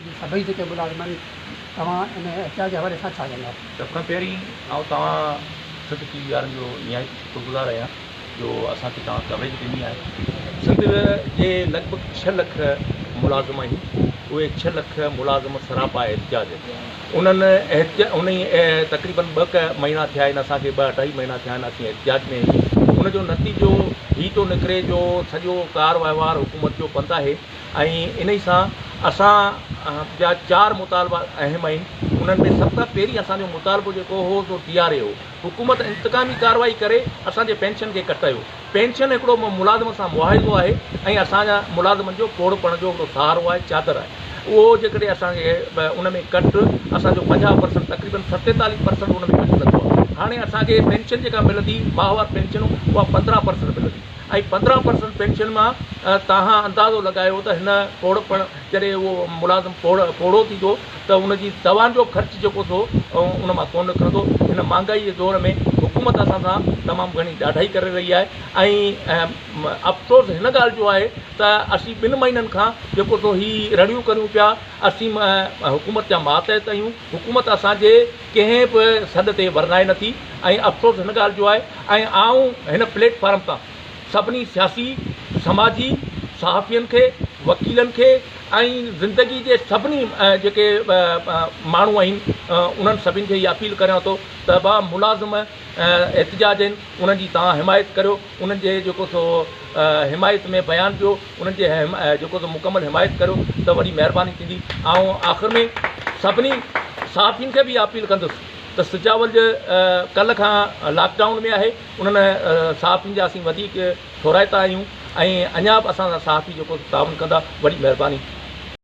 सभई जेके मुलाज़िम तव्हां इन एहतियात जे हवाले सां छा कंदा? सभ खां पहिरीं आउं तव्हां सिंध टीवी वारनि जो निहायत शुक्रगुज़ार आहियां जो असांखे तव्हां कवरेज ॾिनी आहे। सिंध जे लॻभॻि 6 लख मुलाज़िम आहिनि, उहे 6 लख मुलाज़िम सरापा एहतियात उन्हनि उन तक़रीबन 2 महीना थिया आहिनि, असांखे 2-2.5 महीना थिया आहिनि असीं एहतियात में आहियूं। उनजो नतीजो हीअ थो निकिरे जो सॼो कार वहिंवार हुकूमत जो बंदि आहे ऐं इन सां असां जा 4 मुतालबा अहम आहिनि। उन्हनि में सभ खां पहिरीं असांजो मुतालबो जेको हो सो DRA हो। हुकूमत इंतकामी कार्रवाई करे असांजे पेंशन खे कटायो। पेंशन हिकिड़ो मुलाज़िम सां मुआहिदो आहे ऐं असांजा मुलाज़िमनि जो पोड़पण जो हिकिड़ो सहारो आहे, चादर आहे। उहो जेकॾहिं असांखे उन में कट असांजो 50% तक़रीबन 47% उन में कट लॻंदो आहे। हाणे असांखे पेंशन जेका मिलंदी माहवार पेंशनूं उहा 15% मिलंदी ऐं 15% पेंशन मां तव्हां अंदाज़ो लॻायो त हिन पोड़पण जॾहिं उहो मुलाज़िम पोड़ो थींदो त उनजी दवाउनि जो ख़र्चु जेको थो उन मां कोन निकिरंदो। हिन महांगाई जे दौर में हुकूमत असां सां तमामु घणी ॾाढाई करे रही आहे ऐं अफ़सोस हिन ॻाल्हि जो आहे त असीं 2 महीननि खां जेको थो हीअ रड़ियूं करियूं पिया, असीं हुकूमत जा मातहत आहियूं। हुकूमत असांजे कंहिं बि सॾ ते वरनाए नथी ऐं अफ़सोस हिन ॻाल्हि जो आहे। ऐं आऊं हिन प्लेटफॉर्म तां सभिनी सियासी समाजी सहाफ़ियुनि खे, वकीलनि खे ऐं ज़िंदगी जे सभिनी जेके माण्हू आहिनि उन्हनि सभिनि खे इहा अपील करियां थो त मुलाज़िम एहतिजाज आहिनि, उन्हनि जी तव्हां हिमायत करियो। उन्हनि जे जेको सो हिमायत में बयानु ॾियो, उन्हनि जे जेको सो मुकमल हिमायत करियो त वॾी महिरबानी थींदी। ऐं आख़िर में सभिनी सहाफ़ियुनि खे बि अपील कंदुसि त सिजावल जे कल्ह खां लॉकडाउन में आहे, उन्हनि सहाफ़ियुनि जा असीं वधीक थोराइता आहियूं ऐं अञा बि असां सां सहाफ़ी जेको ताउन कंदा, वॾी महिरबानी।